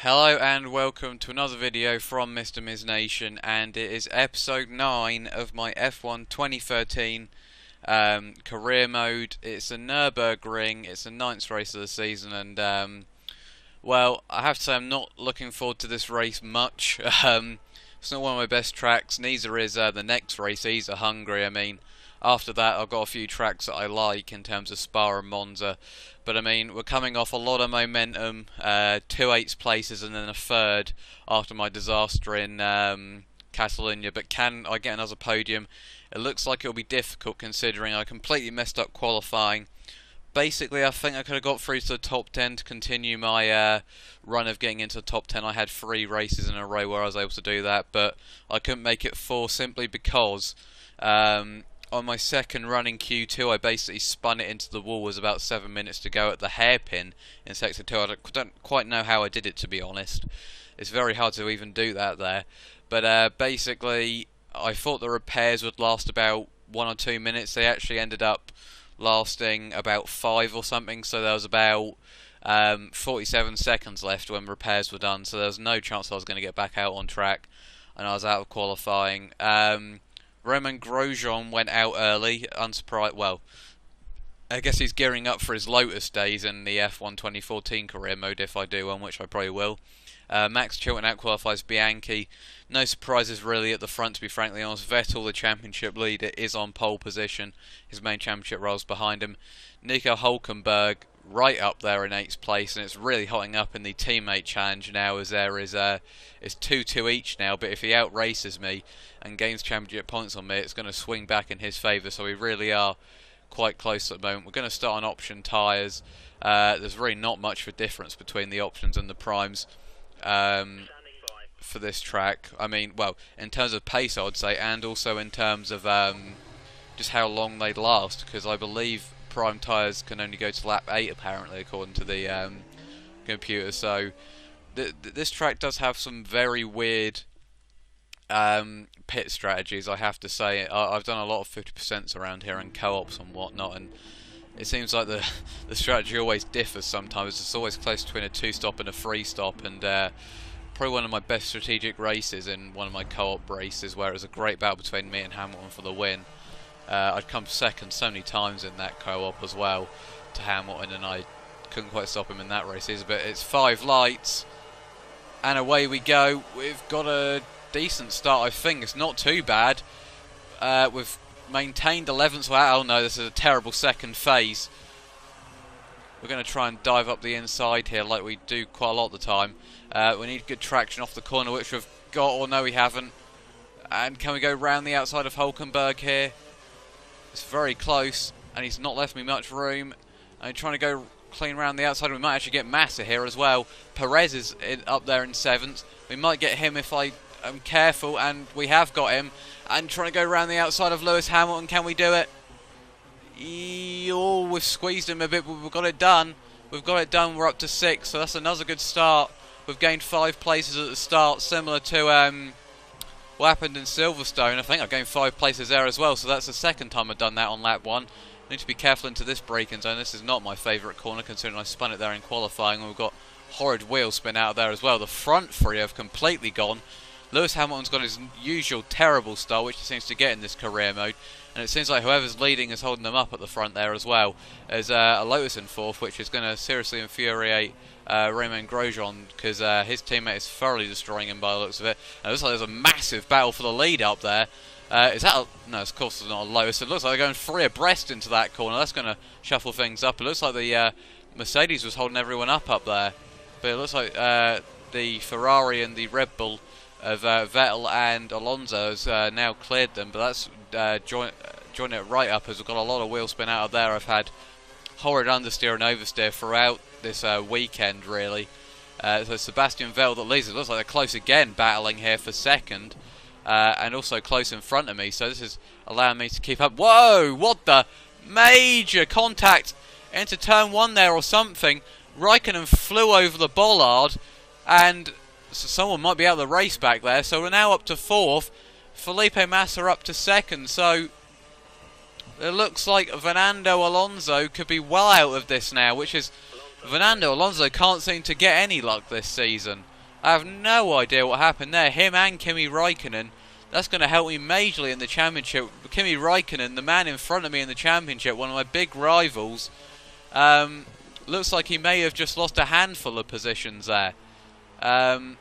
Hello and welcome to another video from Mr. Miz Nation, and it is episode 9 of my F1 2013 career mode. It's a Nurburgring, it's the 9th race of the season, and well, I have to say I'm not looking forward to this race much. It's not one of my best tracks, neither is the next race, either Hungary. I mean, after that I've got a few tracks that I like in terms of Spa and Monza. But I mean, we're coming off a lot of momentum, 2 8th places and then a 3rd after my disaster in Catalonia. But can I get another podium? It looks like it'll be difficult considering I completely messed up qualifying. Basically, I think I could have got through to the top 10 to continue my run of getting into the top 10. I had 3 races in a row where I was able to do that, but I couldn't make it 4 simply because on my second run in Q2, I basically spun it into the wall with about 7 minutes to go at the hairpin in Sector 2. I don't quite know how I did it, to be honest. It's very hard to even do that there. But basically, I thought the repairs would last about 1 or 2 minutes. They actually ended up lasting about 5 or something, so there was about 47 seconds left when repairs were done, so there was no chance I was going to get back out on track, and I was out of qualifying. Romain Grosjean went out early, unsurprised. Well, I guess he's gearing up for his Lotus days in the F1 2014 career mode, if I do one, which I probably will. Max Chilton out qualifies Bianchi. No surprises really at the front, to be frankly honest. Vettel, the championship leader, is on pole position. His main championship role's behind him. Nico Hülkenberg right up there in 8th place, and it's really hotting up in the teammate challenge now, as there is it's 2-2 each now. But if he outraces me and gains championship points on me, it's going to swing back in his favour. So we really are quite close at the moment. We're going to start on option tyres. There's really not much of a difference between the options and the primes for this track. I mean, well, in terms of pace, I would say, and also in terms of just how long they last, because I believe prime tyres can only go to lap 8 apparently, according to the computer. So this track does have some very weird pit strategies, I have to say. I've done a lot of 50% around here and co-ops and whatnot, and it seems like the strategy always differs sometimes. It's always close between a 2-stop and a 3-stop, and probably one of my best strategic races in one of my co-op races, where it was a great battle between me and Hamilton for the win. I'd come second so many times in that co-op as well to Hamilton, and I couldn't quite stop him in that race either. But it's 5 lights, and away we go. We've got a decent start, I think. It's not too bad. We've maintained 11th. Oh no, this is a terrible second phase. We're going to try and dive up the inside here like we do quite a lot of the time. We need good traction off the corner, which we've got, or no we haven't. And can we go round the outside of Hülkenberg here? It's very close, and he's not left me much room. I'm trying to go clean around the outside. We might actually get Massa here as well. Perez is up there in 7th. We might get him if I am careful, and we have got him. And trying to go around the outside of Lewis Hamilton. Can we do it? Oh, we've squeezed him a bit, but we've got it done. We've got it done. We're up to 6, so that's another good start. We've gained 5 places at the start, similar to what happened in Silverstone. I think I've gained 5 places there as well, so that's the second time I've done that on lap 1. I need to be careful into this braking zone. This is not my favourite corner, considering I spun it there in qualifying, and we've got horrid wheel spin out of there as well. The front 3 have completely gone. Lewis Hamilton's got his usual terrible start, which he seems to get in this career mode, and it seems like whoever's leading is holding them up at the front there as well. There's a Lotus in 4th, which is going to seriously infuriate Romain Grosjean, because his teammate is thoroughly destroying him by the looks of it. And it looks like there's a massive battle for the lead up there. Is that no, of course it's not a Lotus. It looks like they're going 3 abreast into that corner. That's going to shuffle things up. It looks like the Mercedes was holding everyone up there, but it looks like the Ferrari and the Red Bull of Vettel and Alonso has now cleared them, but that's joining it right up, as we've got a lot of wheel spin out of there. I've had horrid understeer and oversteer throughout this weekend, really. So Sebastian Vettel that leads. It looks like they're close again, battling here for 2nd, and also close in front of me, so this is allowing me to keep up. Whoa, what the major contact into turn 1 there or something. Raikkonen flew over the bollard, and so someone might be out of the race back there. So we're now up to 4th. Felipe Massa up to 2nd. So it looks like Fernando Alonso could be well out of this now, which is Fernando Alonso can't seem to get any luck this season. I have no idea what happened there. Him and Kimi Raikkonen. That's going to help me majorly in the championship. Kimi Raikkonen, the man in front of me in the championship, one of my big rivals, looks like he may have just lost a handful of positions there. And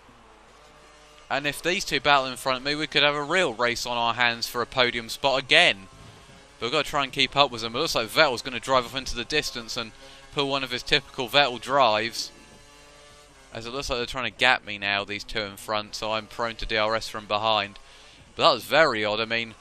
if these two battle in front of me, we could have a real race on our hands for a podium spot again. But we've got to try and keep up with them. It looks like Vettel's going to drive off into the distance and pull one of his typical Vettel drives. As it looks like they're trying to gap me now, these two in front, so I'm prone to DRS from behind. But that was very odd. I mean,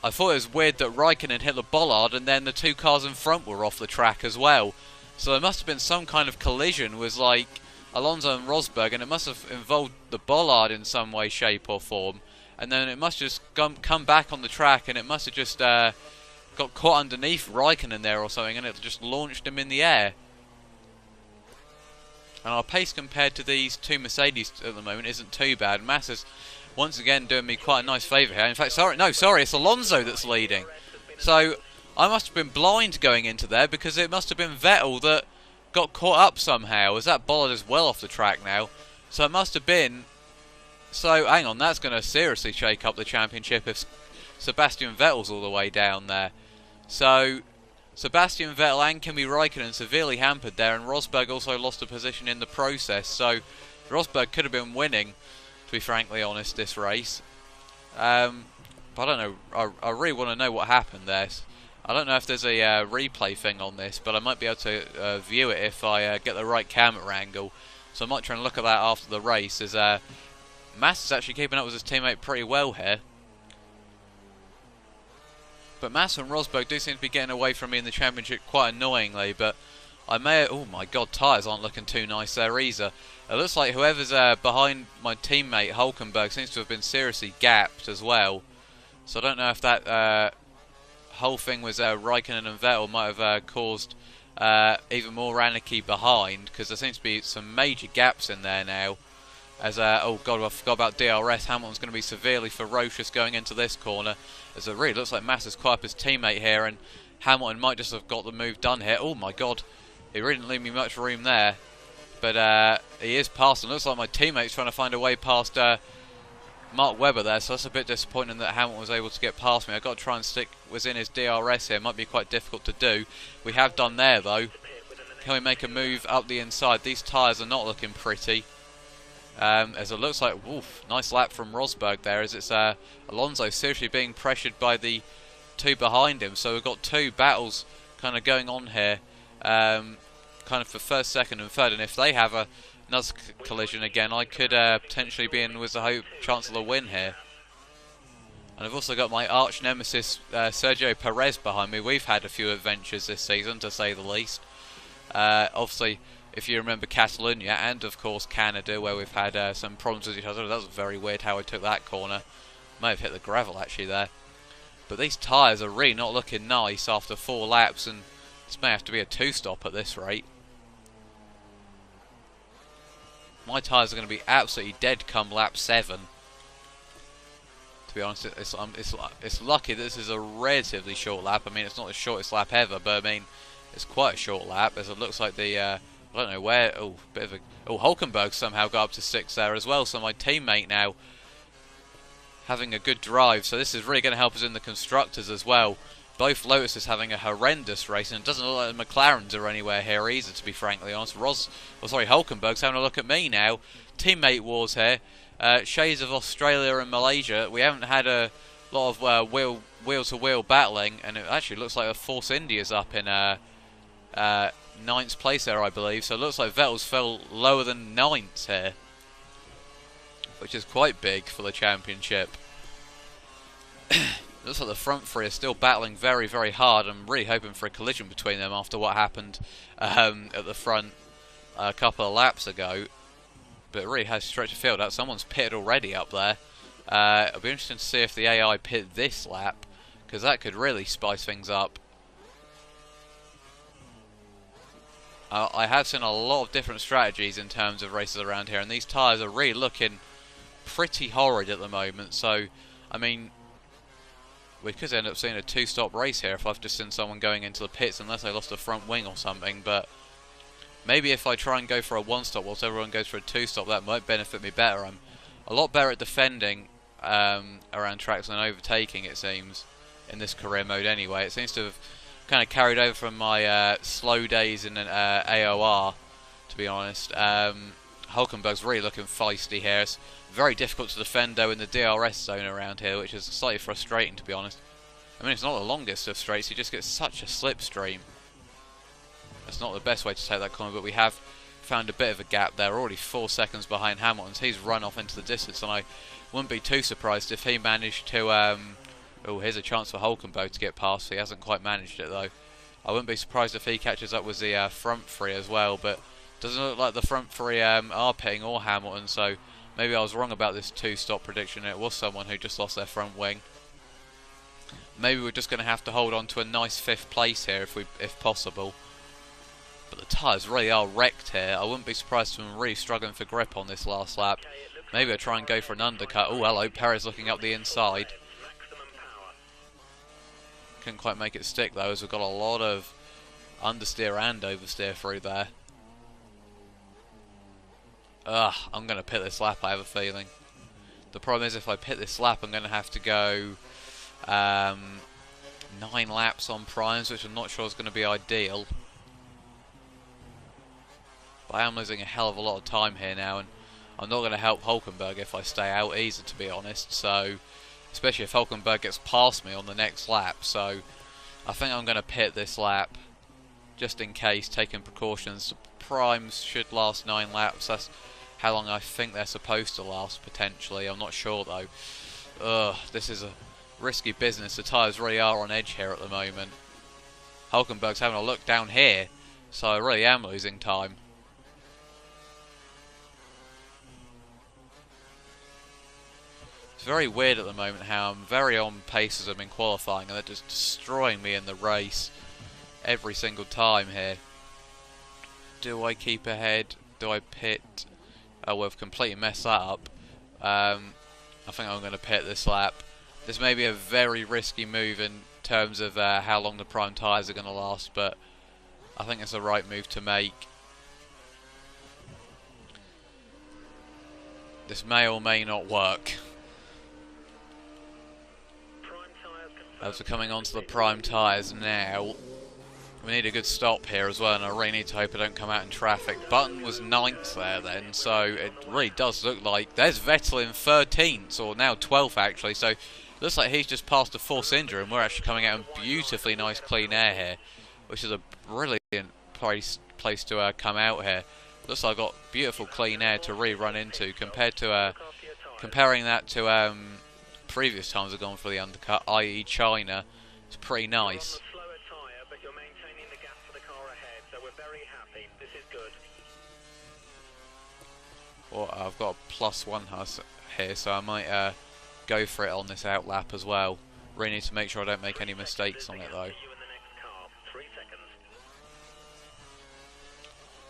I thought it was weird that Raikkonen hit the bollard and then the two cars in front were off the track as well. So there must have been some kind of collision with, like, Alonso and Rosberg, and it must have involved the bollard in some way, shape or form. And then it must just come back on the track, and it must have just got caught underneath Raikkonen there or something, and it just launched him in the air. And our pace compared to these two Mercedes at the moment isn't too bad. Massa's once again doing me quite a nice favour here. In fact, sorry, it's Alonso that's leading. So I must have been blind going into there, because it must have been Vettel that got caught up somehow, as that bollard is well off the track now. So it must have been... So, hang on, that's going to seriously shake up the championship if Sebastian Vettel's all the way down there. So Sebastian Vettel and Kimi Raikkonen severely hampered there, and Rosberg also lost a position in the process. So Rosberg could have been winning, to be frankly honest, this race. But I don't know, I really want to know what happened there. I don't know if there's a replay thing on this, but I might be able to view it if I get the right camera angle. So I might try and look at that after the race, as Massa is actually keeping up with his teammate pretty well here. But Massa and Rosberg do seem to be getting away from me in the championship quite annoyingly, but I may... Oh my god, tyres aren't looking too nice there either. It looks like whoever's behind my teammate Hulkenberg seems to have been seriously gapped as well. So I don't know if that whole thing was Raikkonen and Vettel might have caused even more anarchy behind, because there seems to be some major gaps in there now. As oh god, I forgot about DRS. Hamilton's going to be severely ferocious going into this corner, as it really looks like Massa's quite up his teammate here, and Hamilton might just have got the move done here. Oh my god, he really didn't leave me much room there, but he is passing. Looks like my teammate's trying to find a way past Mark Webber there, so that's a bit disappointing that Hamilton was able to get past me. I've got to try and stick within his DRS here. Might be quite difficult to do. We have done there though. Can we make a move up the inside? These tyres are not looking pretty. As it looks like, woof, nice lap from Rosberg there, as it's Alonso seriously being pressured by the two behind him. So we've got two battles kind of going on here, kind of for first, second and third, and if they have another collision again, I could potentially be in with the chance of a win here. And I've also got my arch nemesis Sergio Perez behind me. We've had a few adventures this season, to say the least. Obviously, if you remember Catalonia and of course Canada, where we've had some problems with each other. That was very weird how I took that corner. May have hit the gravel actually there. But these tyres are really not looking nice after 4 laps, and this may have to be a 2-stop at this rate. My tyres are going to be absolutely dead come lap 7. To be honest, it's lucky that this is a relatively short lap. I mean, it's not the shortest lap ever, but I mean, it's quite a short lap, as it looks like the I don't know where. Oh, bit of a. Oh, Hulkenberg somehow got up to 6 there as well. So my teammate now having a good drive. So this is really going to help us in the constructors as well. Both Lotus is having a horrendous race, and it doesn't look like the McLarens are anywhere here either, to be frankly honest. Hulkenberg's having a look at me now. Teammate wars here. Shades of Australia and Malaysia. We haven't had a lot of wheel-to-wheel battling, and it actually looks like Force India's up in 9th place there, I believe. So it looks like Vettel's fell lower than 9th here, which is quite big for the championship. Looks like the front three are still battling very, very hard. I'm really hoping for a collision between them after what happened at the front a couple of laps ago. But it really has stretched the field out. Someone's pitted already up there. It'll be interesting to see if the AI pit this lap, because that could really spice things up. I have seen a lot of different strategies in terms of races around here, and these tyres are really looking pretty horrid at the moment. So, I mean, we could end up seeing a 2-stop race here if I've just seen someone going into the pits, unless they lost a front wing or something. But Maybe if I try and go for a one-stop whilst everyone goes for a two-stop, that might benefit me better. I'm a lot better at defending around tracks than overtaking, it seems, in this career mode anyway. It seems to have kind of carried over from my slow days in an AOR, to be honest. Hulkenberg's really looking feisty here. It's very difficult to defend though in the DRS zone around here, which is slightly frustrating, to be honest. I mean, it's not the longest of straights, he just gets such a slipstream. That's not the best way to take that corner, but we have found a bit of a gap there. We're already 4 seconds behind Hamilton. He's run off into the distance, and I wouldn't be too surprised if he managed to... oh, here's a chance for Hulkenberg to get past. He hasn't quite managed it, though. I wouldn't be surprised if he catches up with the front three as well, but doesn't look like the front three are pitting or Hamilton, so maybe I was wrong about this two-stop prediction. It was someone who just lost their front wing. Maybe we're just going to have to hold on to a nice 5th place here if possible. But the tyres really are wrecked here. I wouldn't be surprised if I'm really struggling for grip on this last lap. Maybe I'll try and go for an undercut. Oh, hello, Perez looking up the inside. Couldn't quite make it stick though, as we've got a lot of understeer and oversteer through there. Ugh, I'm going to pit this lap, I have a feeling. The problem is if I pit this lap, I'm going to have to go 9 laps on primes, which I'm not sure is going to be ideal. But I am losing a hell of a lot of time here now, and I'm not going to help Hulkenberg if I stay out either, to be honest. So, especially if Hulkenberg gets past me on the next lap. So, I think I'm going to pit this lap, just in case, taking precautions. The primes should last 9 laps. That's how long I think they're supposed to last, potentially. I'm not sure, though. Ugh, this is a risky business. The tyres really are on edge here at the moment. Hulkenberg's having a look down here, so I really am losing time. It's very weird at the moment how I'm very on pace as I'm in qualifying, and they're just destroying me in the race every single time here. Do I keep ahead? Do I pit? Oh, we've completely messed that up. I think I'm going to pit this lap. This may be a very risky move in terms of how long the prime tyres are going to last, but I think it's the right move to make. This may or may not work. As we're coming onto the prime tyres now, we need a good stop here as well, and I really need to hope I don't come out in traffic. Button was 9th there then, so it really does look like... There's Vettel in 13th, or now 12th actually, so it looks like he's just passed a force injury, and we're actually coming out in beautifully nice clean air here, which is a brilliant place to come out here. Looks like I've got beautiful clean air to really run into, compared to comparing that to previous times I've gone for the undercut, i.e. China. It's pretty nice. Well, I've got a +1 here, so I might go for it on this out lap as well. Really need to make sure I don't make any mistakes on it though.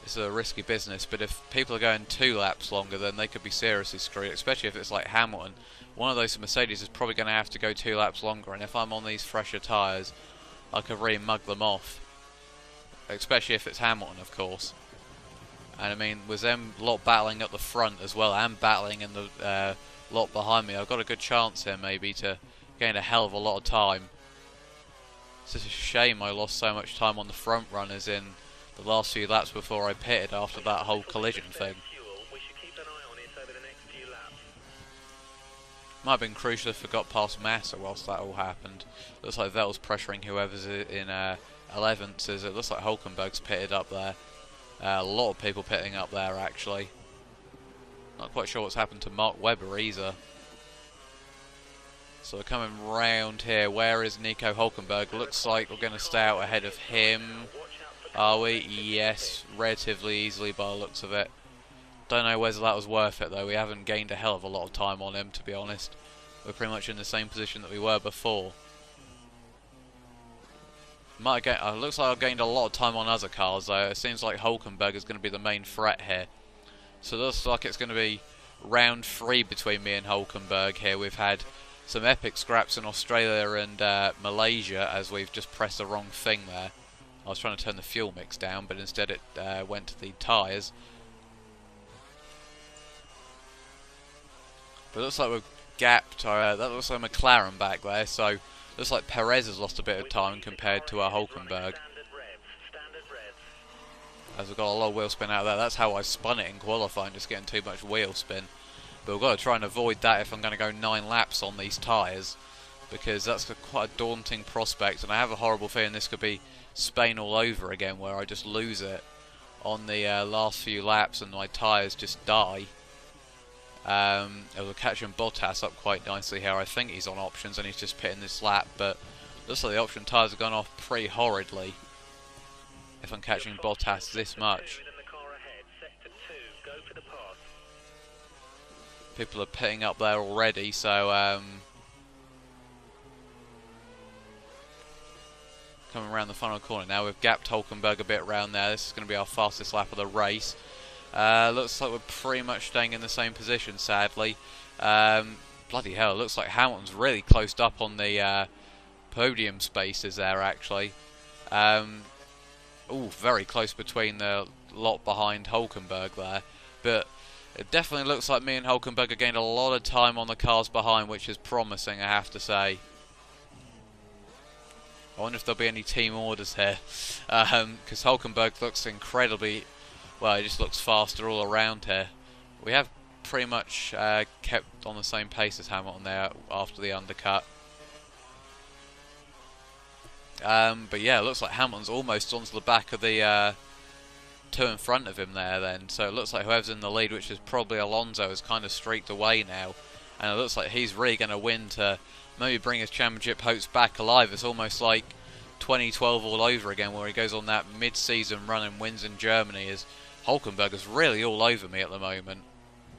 This is a risky business, but if people are going 2 laps longer, then they could be seriously screwed, especially if it's like Hamilton. One of those Mercedes is probably going to have to go 2 laps longer, and if I'm on these fresher tyres, I could really mug them off. Especially if it's Hamilton, of course. And I mean, with them lot battling up the front as well, and battling in the lot behind me, I've got a good chance here maybe to gain a hell of a lot of time. It's just a shame I lost so much time on the front runners in the last few laps before I pitted after that whole collision thing. Might have been crucial if I got past Massa whilst that all happened. Looks like Vettel's pressuring whoever's in 11th, as it looks like Hulkenberg's pitted up there. A lot of people pitting up there actually. Not quite sure what's happened to Mark Webber either. So we're coming round here. Where is Nico Hulkenberg? Looks like we're going to stay out ahead of him. Are we? Yes, relatively easily by the looks of it. Don't know whether that was worth it though. We haven't gained a hell of a lot of time on him, to be honest. We're pretty much in the same position that we were before. Looks like I've gained a lot of time on other cars though. It seems like Hulkenberg is going to be the main threat here. So it looks like it's going to be round 3 between me and Hulkenberg here. We've had some epic scraps in Australia and Malaysia, as we've just pressed the wrong thing there. I was trying to turn the fuel mix down, but instead it went to the tyres. But it looks like we've gapped. That looks like McLaren back there, so looks like Perez has lost a bit of time compared to Hulkenberg. As we've got a lot of wheel spin out of there. That's how I spun it in qualifying, just getting too much wheel spin. But we've got to try and avoid that if I'm going to go 9 laps on these tyres, because that's quite a daunting prospect, and I have a horrible feeling this could be Spain all over again, where I just lose it on the last few laps and my tyres just die. We're catching Bottas up quite nicely here. I think he's on options and he's just pitting this lap, but looks like the option tyres have gone off pretty horridly if I'm catching Bottas this much. People are pitting up there already, so coming around the final corner now. We've gapped Hulkenberg a bit around there. This is going to be our fastest lap of the race. Looks like we're pretty much staying in the same position, sadly. Bloody hell, looks like Hamilton's really closed up on the podium spaces there, actually. Very close between the lot behind Hulkenberg there. But it definitely looks like me and Hulkenberg have gained a lot of time on the cars behind, which is promising, I have to say. I wonder if there'll be any team orders here, because Hulkenberg looks incredibly, well, he just looks faster all around here. We have pretty much kept on the same pace as Hamilton there after the undercut. But yeah, it looks like Hamilton's almost onto the back of the two in front of him there then. So it looks like whoever's in the lead, which is probably Alonso, has kind of streaked away now. And it looks like he's really going to win to maybe bring his championship hopes back alive. It's almost like 2012 all over again, where he goes on that mid-season run and wins in Germany. As Hulkenberg is really all over me at the moment.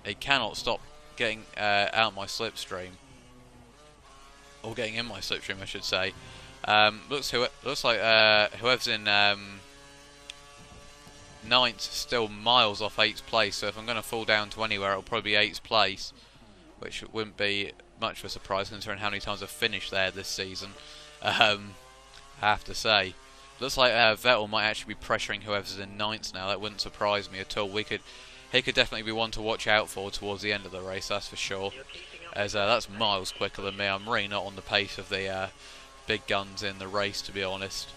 He cannot stop getting out my slipstream. Or getting in my slipstream, I should say. Looks like whoever's in 9th still miles off 8th place, so if I'm going to fall down to anywhere, it'll probably be 8th place, which wouldn't be much of a surprise considering how many times I've finished there this season. I have to say. Looks like Vettel might actually be pressuring whoever's in 9th now. That wouldn't surprise me at all. He could definitely be one to watch out for towards the end of the race, that's for sure. As that's miles quicker than me. I'm really not on the pace of the big guns in the race, to be honest.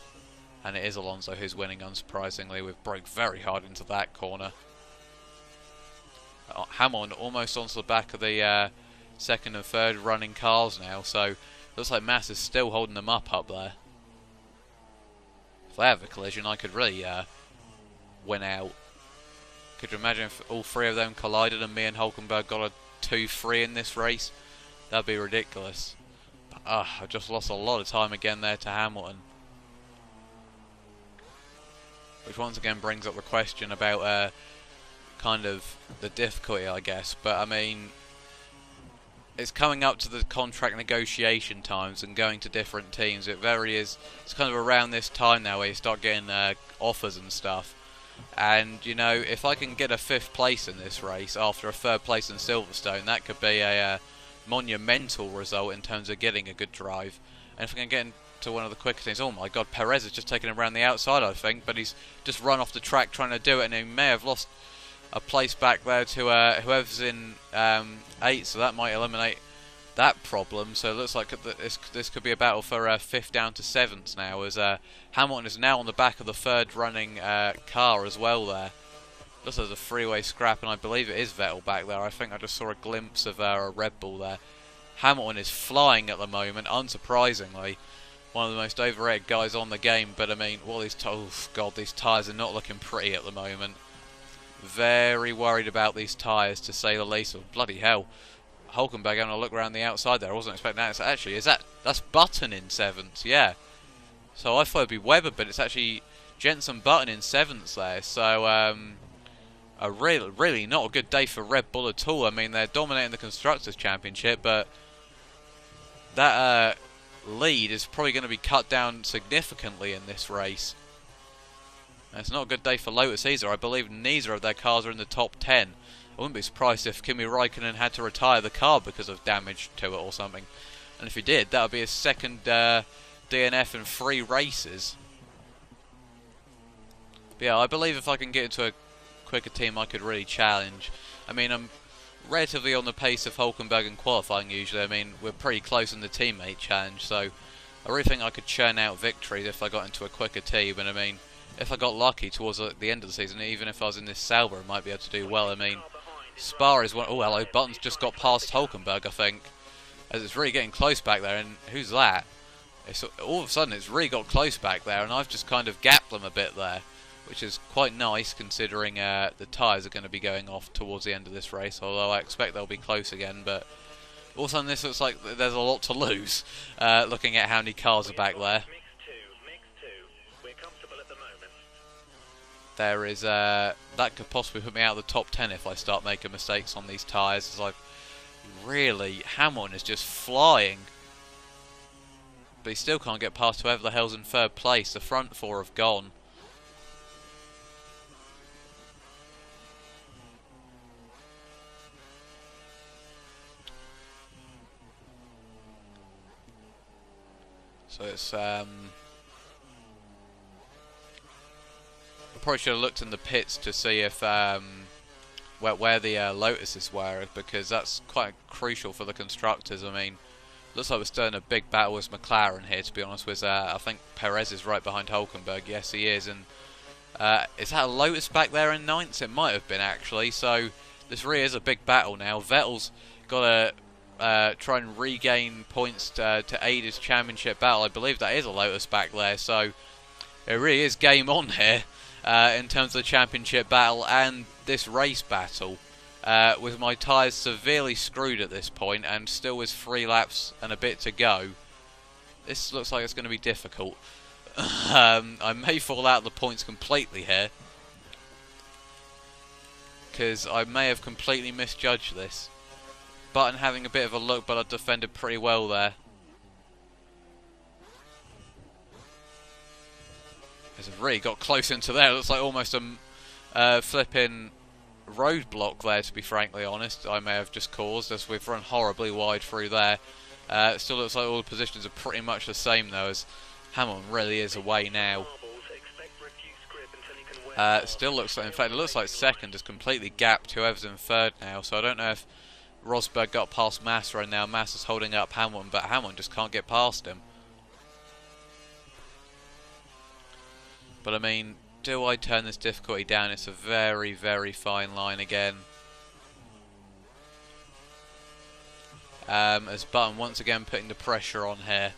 And it is Alonso who's winning, unsurprisingly. We've broke very hard into that corner. Hamilton almost onto the back of the second and third running cars now, so looks like Mass is still holding them up there. If they have a collision, I could really win out. Could you imagine if all three of them collided and me and Hulkenberg got a 2-3 in this race? That'd be ridiculous. But, I just lost a lot of time again there to Hamilton. Which once again brings up the question about kind of the difficulty, I guess. But I mean, it's coming up to the contract negotiation times and going to different teams. It's kind of around this time now where you start getting offers and stuff. And you know, if I can get a 5th place in this race after a 3rd place in Silverstone, that could be a monumental result in terms of getting a good drive. And if I can get to one of the quicker teams, oh my god, Perez has just taken him around the outside, I think, but he's just run off the track trying to do it, and he may have lost a place back there to whoever's in 8th, so that might eliminate that problem. So it looks like this could be a battle for 5th down to 7th now, as Hamilton is now on the back of the 3rd running car as well there. Looks like there's a freeway scrap, and I believe it is Vettel back there. I think I just saw a glimpse of a Red Bull there. Hamilton is flying at the moment, unsurprisingly. One of the most overrated guys on the game, but I mean, these tyres are not looking pretty at the moment. Very worried about these tyres, to say the least. Oh, bloody hell. Hulkenberg having a look around the outside there. I wasn't expecting that. Actually, that's Button in 7th, yeah. So I thought it'd be Webber, but it's actually Jenson Button in 7th there. So a really not a good day for Red Bull at all. I mean, they're dominating the Constructors' Championship, but that lead is probably going to be cut down significantly in this race. And it's not a good day for Lotus either. I believe neither of their cars are in the top 10. I wouldn't be surprised if Kimi Raikkonen had to retire the car because of damage to it or something. And if he did, that would be his 2nd DNF in 3 races. But yeah, I believe if I can get into a quicker team, I could really challenge. I mean, I'm relatively on the pace of Hulkenberg in qualifying usually. I mean, we're pretty close in the teammate challenge, so I really think I could churn out victories if I got into a quicker team. And I mean, if I got lucky towards the end of the season, even if I was in this Sauber, I might be able to do well. I mean, Spa is one. Oh, hello, Button's just got past Hulkenberg, I think, as it's really getting close back there. And who's that? It's, all of a sudden, it's really got close back there, and I've just kind of gapped them a bit there, which is quite nice considering the tyres are going to be going off towards the end of this race, although I expect they'll be close again. But also, this looks like there's a lot to lose, looking at how many cars are back there. There is that could possibly put me out of the top 10 if I start making mistakes on these tyres, as really, Hamilton is just flying. But he still can't get past whoever the hell's in third place. The front four have gone. So it's I probably should have looked in the pits to see if where the Lotuses were, because that's quite crucial for the constructors. I mean, looks like we're still in a big battle with McLaren here, to be honest with I think Perez is right behind Hulkenberg. Yes, he is. And is that a Lotus back there in ninth? It might have been, actually. So this really is a big battle now. Vettel's got to try and regain points to aid his championship battle. I believe that is a Lotus back there. So it really is game on here in terms of the championship battle and this race battle. With my tyres severely screwed at this point and still with 3 laps and a bit to go, this looks like it's going to be difficult. I may fall out of the points completely here, because I may have completely misjudged this. Button having a bit of a look, but I defended pretty well there. It's really got close into there. It looks like almost a flipping roadblock there, to be frankly honest. I may have just caused, as we've run horribly wide through there. It still looks like all the positions are pretty much the same though, as Hamilton really is away now. Still looks like, in fact it looks like second has completely gapped whoever's in third now, so I don't know if Rosberg got past Massa and now Massa's holding up Hamilton, but Hamilton just can't get past him. But I mean, do I turn this difficulty down? It's a very, very fine line again. As Button once again putting the pressure on here.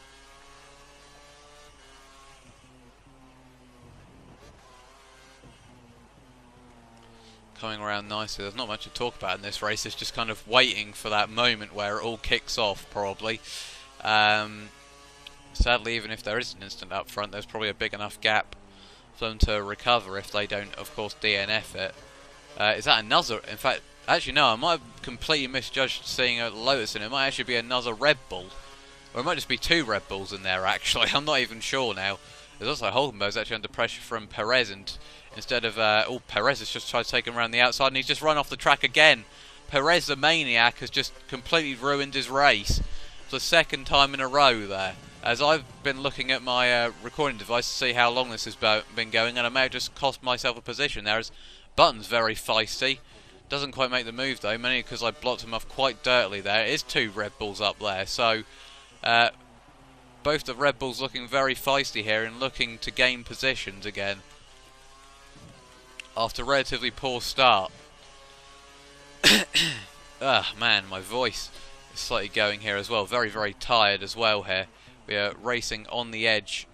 Coming around nicely. There's not much to talk about in this race. It's just kind of waiting for that moment where it all kicks off, probably. Sadly, even if there is an instant up front, there's probably a big enough gap for them to recover if they don't, of course, DNF it. Is that another? In fact, actually no, I might have completely misjudged seeing a Lotus in it. It might actually be another Red Bull. Or it might just be 2 Red Bulls in there, actually. I'm not even sure now. There's also Hulkenberg's actually under pressure from Perez, and instead of... oh, Perez has just tried to take him around the outside, and he's just run off the track again. Perez, the maniac, has just completely ruined his race. It's the second time in a row there. As I've been looking at my recording device to see how long this has been going, and I may have just cost myself a position there, as Button's very feisty. Doesn't quite make the move though, mainly because I blocked him off quite dirtily there. It is 2 Red Bulls up there, so both the Red Bulls looking very feisty here and looking to gain positions again after a relatively poor start. Ah, man, my voice is slightly going here as well. Very, very tired as well here. We are racing on the edge,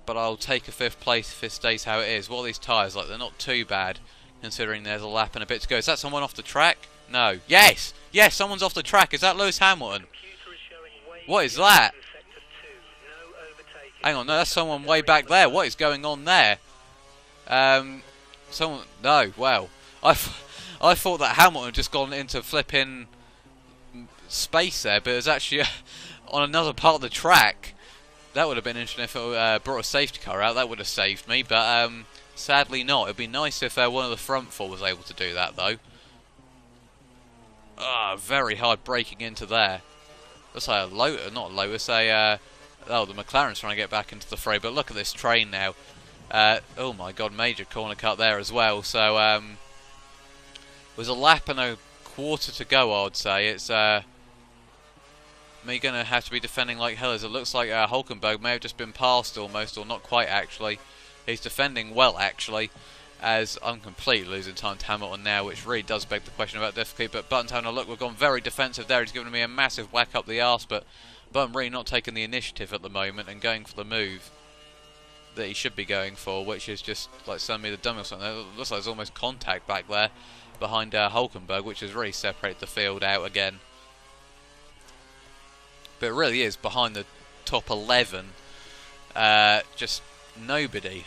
but I'll take a 5th place if it stays how it is. What are these tyres like? They're not too bad, considering there's a lap and a bit to go. Is that someone off the track? No. Yes! Yes, someone's off the track. Is that Lewis Hamilton? What is that? Hang on, no, that's someone way back there. What is going on there? Someone... No, well. I thought that Hamilton had just gone into flipping space there, but it was actually on another part of the track. That would have been interesting if it brought a safety car out. That would have saved me, but sadly not. It would be nice if one of the front 4 was able to do that, though. Ah, very hard braking into there. Looks like a Lotus, not a Lotus, oh, the McLaren's trying to get back into the fray, but look at this train now. Oh my god, major corner cut there as well. So was a lap and a quarter to go, I would say. It's me going to have to be defending like hell, as it looks like Hulkenberg may have just been passed almost, or not quite actually. He's defending well actually, as I'm completely losing time to Hamilton now, which really does beg the question about difficulty. But Button's having a look, we've gone very defensive there. He's given me a massive whack up the arse, but Button really not taking the initiative at the moment and going for the move that he should be going for, which is just like sending me the dummy or something. It looks like there's almost contact back there behind Hulkenberg, which has really separated the field out again. But it really is behind the top 11. Just nobody.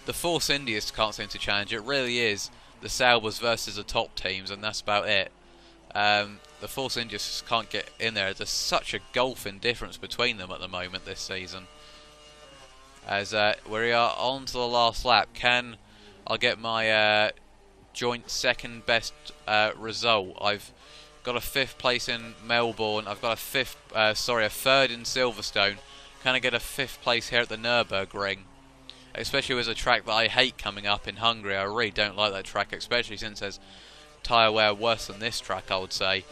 The Force Indians can't seem to challenge. It really is the Saubers versus the top teams, and that's about it. The Force Indians just can't get in there. There's such a gulf in difference between them at the moment this season. As we are on to the last lap. Can I get my joint second best result? I've got a 5th place in Melbourne. I've got a third in Silverstone. Can I get a 5th place here at the Nurburgring? Especially with a track that I hate coming up in Hungary. I really don't like that track, especially since there's tyre wear worse than this track, I would say.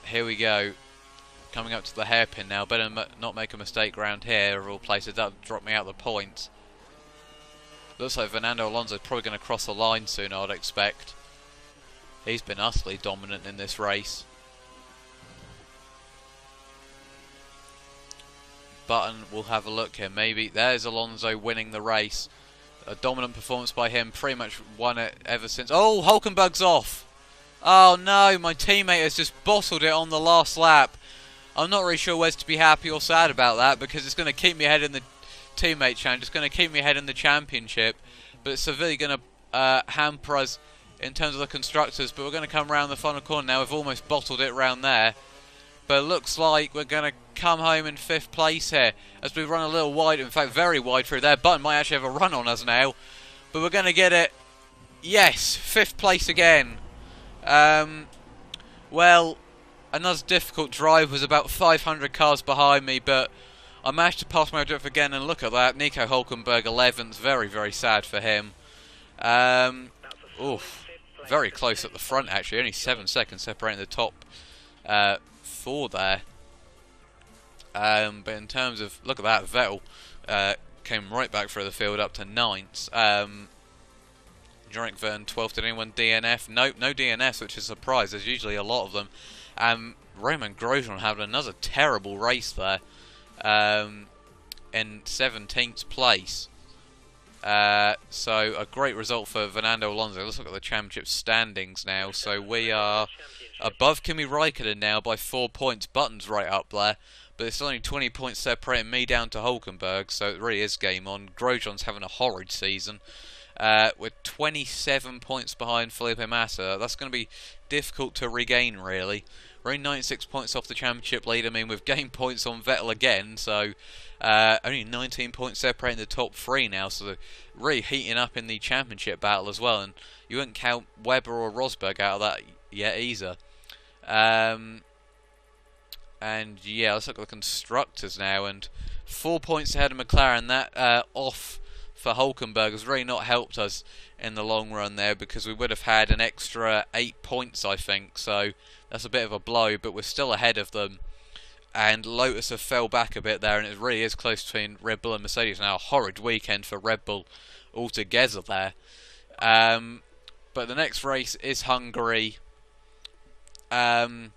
Here we go. Coming up to the hairpin now. Better not make a mistake around here of all places. That'll drop me out the points. Looks like Fernando Alonso's probably going to cross the line soon, I'd expect. He's been utterly dominant in this race. Button will have a look here. Maybe there's Alonso winning the race. A dominant performance by him. Pretty much won it ever since. Oh, Hulkenberg's off. Oh no, my teammate has just bottled it on the last lap. I'm not really sure whether to be happy or sad about that, because it's going to keep me ahead in the teammate challenge. It's going to keep me ahead in the championship, but it's severely going to hamper us in terms of the constructors. But we're going to come around the final corner now. We've almost bottled it round there, but it looks like we're going to come home in 5th place here as we run a little wide, in fact very wide through there. Button might actually have a run on us now, but we're going to get it. Yes, 5th place again. Well, another difficult drive, was about 500 cars behind me, but I managed to pass my objective again, and look at that. Nico Hulkenberg 11th, very, very sad for him. Oof, very close at the front actually, only 7 seconds separating the top 4 there. But in terms of, look at that, Vettel came right back through the field up to 9th. Jorick Verne 12th. Did anyone DNF? Nope, no DNFs, which is a surprise. There's usually a lot of them. Roman Grosjean had another terrible race there, in 17th place. So a great result for Fernando Alonso. Let's look at the championship standings now. So we are above Kimi Raikkonen now by 4 points. Button's right up there, but it's only 20 points separating me down to Hulkenberg, so it really is game on. Grosjean's having a horrid season. We're 27 points behind Felipe Massa. That's going to be difficult to regain, really. We're only 96 points off the championship lead. I mean, we've gained points on Vettel again, so only 19 points separating the top 3 now, so they're really heating up in the championship battle as well, and you wouldn't count Webber or Rosberg out of that yet either. And yeah, let's look at the constructors now, and 4 points ahead of McLaren. That off for Hulkenberg has really not helped us in the long run there, because we would have had an extra 8 points, I think, so that's a bit of a blow, but we're still ahead of them. And Lotus have fell back a bit there, and it really is close between Red Bull and Mercedes now. A horrid weekend for Red Bull altogether there. But the next race is Hungary. And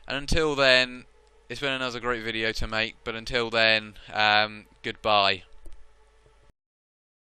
until then, it's been another great video to make, but until then, goodbye.